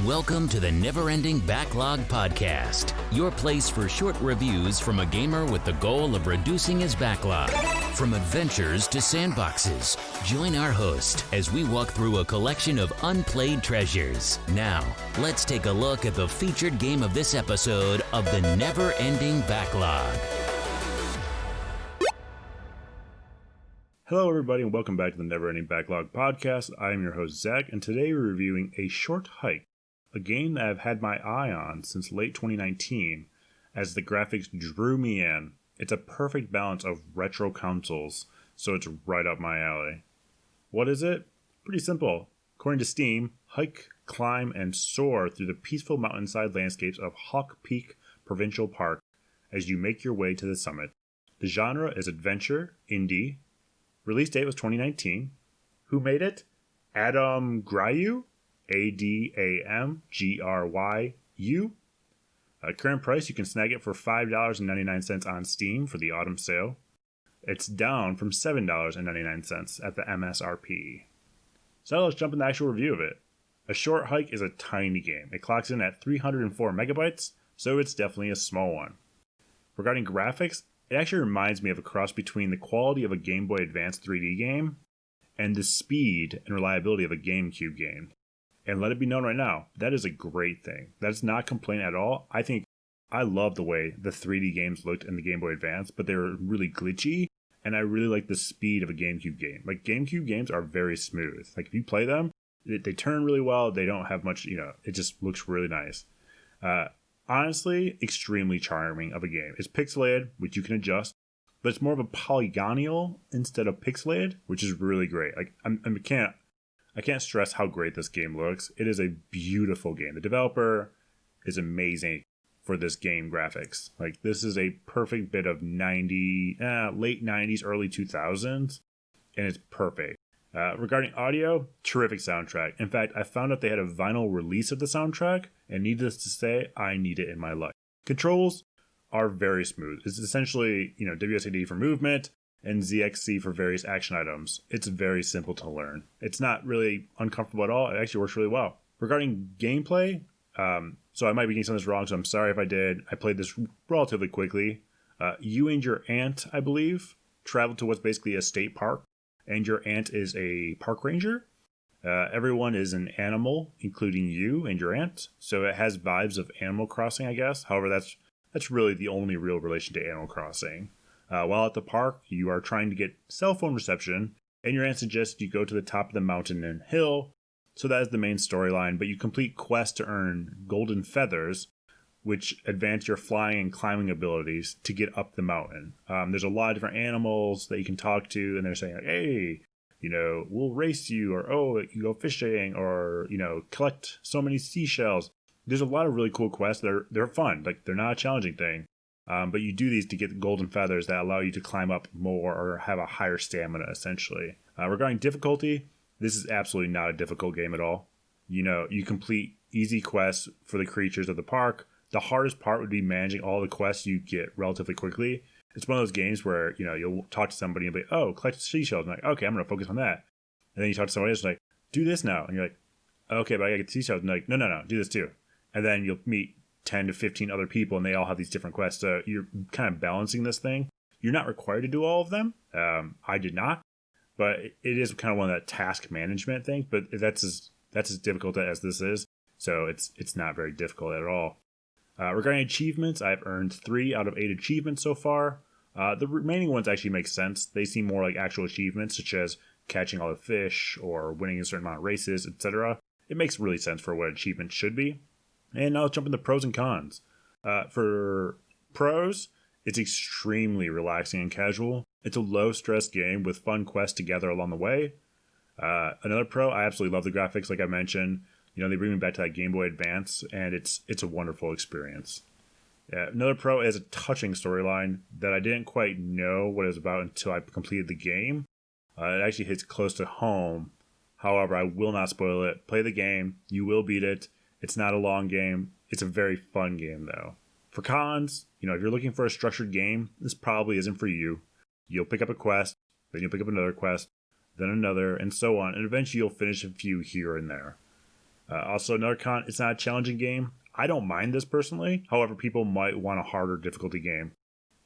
Welcome to the Never-Ending Backlog Podcast, your place for short reviews from a gamer with the goal of reducing his backlog. From adventures to sandboxes, join our host as we walk through a collection of unplayed treasures. Now, let's take a look at the featured game of this episode of the Never-Ending Backlog. Hello everybody and welcome back to the Never-Ending Backlog Podcast. I am your host Zach, and today we're reviewing A Short Hike, a game that I've had my eye on since late 2019 as the graphics drew me in. It's a perfect balance of retro consoles, so it's right up my alley. What is it? Pretty simple. According to Steam, hike, climb, and soar through the peaceful mountainside landscapes of Hawk Peak Provincial Park as you make your way to the summit. The genre is adventure, indie. Release date was 2019. Who made it? Adamgryu? Adamgryu. Current price, you can snag it for $5.99 on Steam for the autumn sale. It's down from $7.99 at the MSRP. So let's jump into the actual review of it. A Short Hike is a tiny game. It clocks in at 304 megabytes, so it's definitely a small one. Regarding graphics, it actually reminds me of a cross between the quality of a Game Boy Advance 3D game and the speed and reliability of a GameCube game. And let it be known right now, that is a great thing. That's not a complaint at all. I love the way the 3D games looked in the Game Boy Advance, but they were really glitchy, and I really like the speed of a GameCube game. Like, GameCube games are very smooth. Like, if you play them, they turn really well. They don't have much, it just looks really nice. Honestly, extremely charming of a game. It's pixelated, which you can adjust, but it's more of a polygonal instead of pixelated, which is really great. Like, I can't stress how great this game looks. It is a beautiful game. The developer is amazing for this game graphics. Like, this is a perfect bit of late 90s, early 2000s, and it's perfect. Regarding audio, terrific soundtrack. In fact, I found out they had a vinyl release of the soundtrack, and needless to say, I need it in my life. Controls are very smooth. It's essentially, WSAD for movement and ZXC for various action items. It's very simple to learn. It's not really uncomfortable at all. It actually works really well. Regarding gameplay, so I might be getting some of this wrong, so I'm sorry if I did. I played this relatively quickly. You and your aunt, I believe, traveled to what's basically a state park, and your aunt is a park ranger. Everyone is an animal, including you and your aunt, so it has vibes of Animal Crossing, I guess. However, that's really the only real relation to Animal Crossing. While at the park, you are trying to get cell phone reception, and your aunt suggests you go to the top of the mountain and hill, so that is the main storyline, but you complete quests to earn golden feathers, which advance your flying and climbing abilities to get up the mountain. There's a lot of different animals that you can talk to, and they're saying, like, hey, we'll race you, or, oh, you go fishing, or, collect so many seashells. There's a lot of really cool quests. They're fun. Like, they're not a challenging thing. But you do these to get the golden feathers that allow you to climb up more or have a higher stamina, essentially. Regarding difficulty, this is absolutely not a difficult game at all. You complete easy quests for the creatures of the park. The hardest part would be managing all the quests you get relatively quickly. It's one of those games where, you'll talk to somebody and be like, oh, collect seashells. And like, okay, I'm going to focus on that. And then you talk to somebody else and like, do this now. And you're like, okay, but I got to get seashells. And like, no, do this too. And then you'll meet 10 to 15 other people, and they all have these different quests. So you're kind of balancing this thing. You're not required to do all of them. I did not, but it is kind of one of that task management thing. But that's as difficult as this is. So it's not very difficult at all. Regarding achievements, I've earned 3 out of 8 achievements so far. The remaining ones actually make sense. They seem more like actual achievements, such as catching all the fish or winning a certain amount of races, etc. It makes really sense for what achievements should be. And now let's jump into pros and cons. For pros, it's extremely relaxing and casual. It's a low-stress game with fun quests to gather along the way. Another pro, I absolutely love the graphics, like I mentioned. They bring me back to that Game Boy Advance, and it's a wonderful experience. Another pro is a touching storyline that I didn't quite know what it was about until I completed the game. It actually hits close to home. However, I will not spoil it. Play the game. You will beat it. It's not a long game. It's a very fun game, though. For cons, if you're looking for a structured game, this probably isn't for you. You'll pick up a quest, then you'll pick up another quest, then another, and so on, and eventually you'll finish a few here and there. Also, another con, it's not a challenging game. I don't mind this personally. However, people might want a harder difficulty game.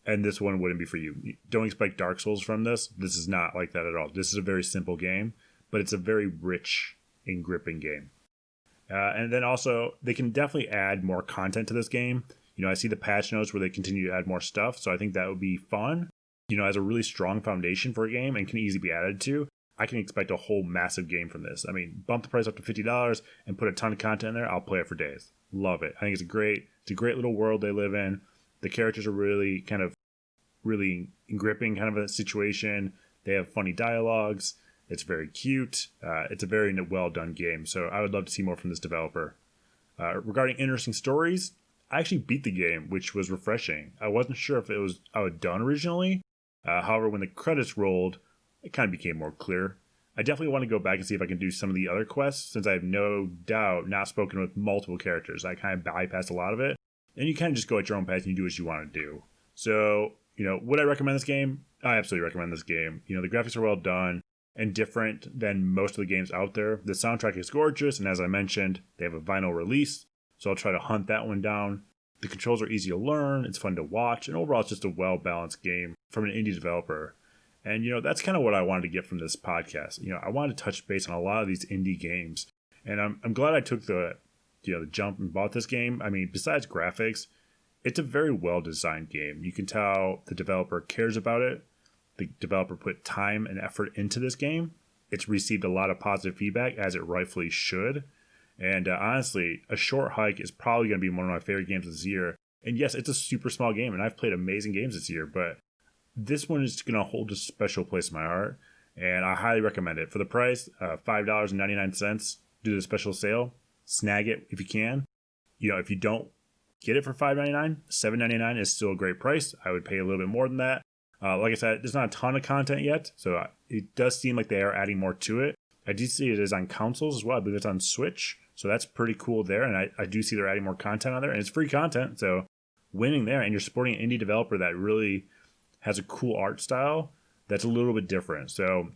And this one wouldn't be for you. Don't expect Dark Souls from this. This is not like that at all. This is a very simple game, but it's a very rich and gripping game. And then also, they can definitely add more content to this game. I see the patch notes where they continue to add more stuff, so I think that would be fun. As a really strong foundation for a game and can easily be added to, I can expect a whole massive game from this. I mean, bump the price up to $50 and put a ton of content in there, I'll play it for days. Love it. I think it's a great little world they live in. The characters are really really gripping kind of a situation. They have funny dialogues. It's very cute. It's a very well done game. So I would love to see more from this developer. Regarding interesting stories, I actually beat the game, which was refreshing. I wasn't sure if it was I was done originally. However, when the credits rolled, it kind of became more clear. I definitely want to go back and see if I can do some of the other quests, since I have no doubt not spoken with multiple characters. I kind of bypassed a lot of it. And you kind of just go at your own pace and you do what you want to do. So, would I recommend this game? I absolutely recommend this game. The graphics are well done and different than most of the games out there. The soundtrack is gorgeous, and as I mentioned, they have a vinyl release, so I'll try to hunt that one down. The controls are easy to learn, it's fun to watch, and overall it's just a well-balanced game from an indie developer. And, that's kind of what I wanted to get from this podcast. I wanted to touch base on a lot of these indie games, and I'm glad I took the jump and bought this game. I mean, besides graphics, it's a very well-designed game. You can tell the developer cares about it. The developer put time and effort into this game. It's received a lot of positive feedback, as it rightfully should. And honestly, A Short Hike is probably going to be one of my favorite games this year. And yes, it's a super small game, and I've played amazing games this year, but this one is going to hold a special place in my heart, and I highly recommend it. For the price, $5.99 due to the special sale, snag it if you can. If you don't get it for $5.99, $7.99 is still a great price. I would pay a little bit more than that. Like I said, there's not a ton of content yet, so it does seem like they are adding more to it. I do see it is on consoles as well. I believe it's on Switch, so that's pretty cool there. And I do see they're adding more content on there, and it's free content, so winning there. And you're supporting an indie developer that really has a cool art style that's a little bit different. So,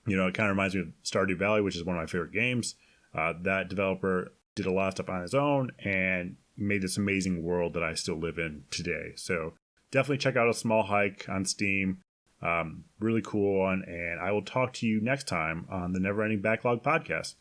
it kind of reminds me of Stardew Valley, which is one of my favorite games. That developer did a lot of stuff on his own and made this amazing world that I still live in today. So definitely check out A Small Hike on Steam. Really cool one. And I will talk to you next time on the Never Ending Backlog podcast.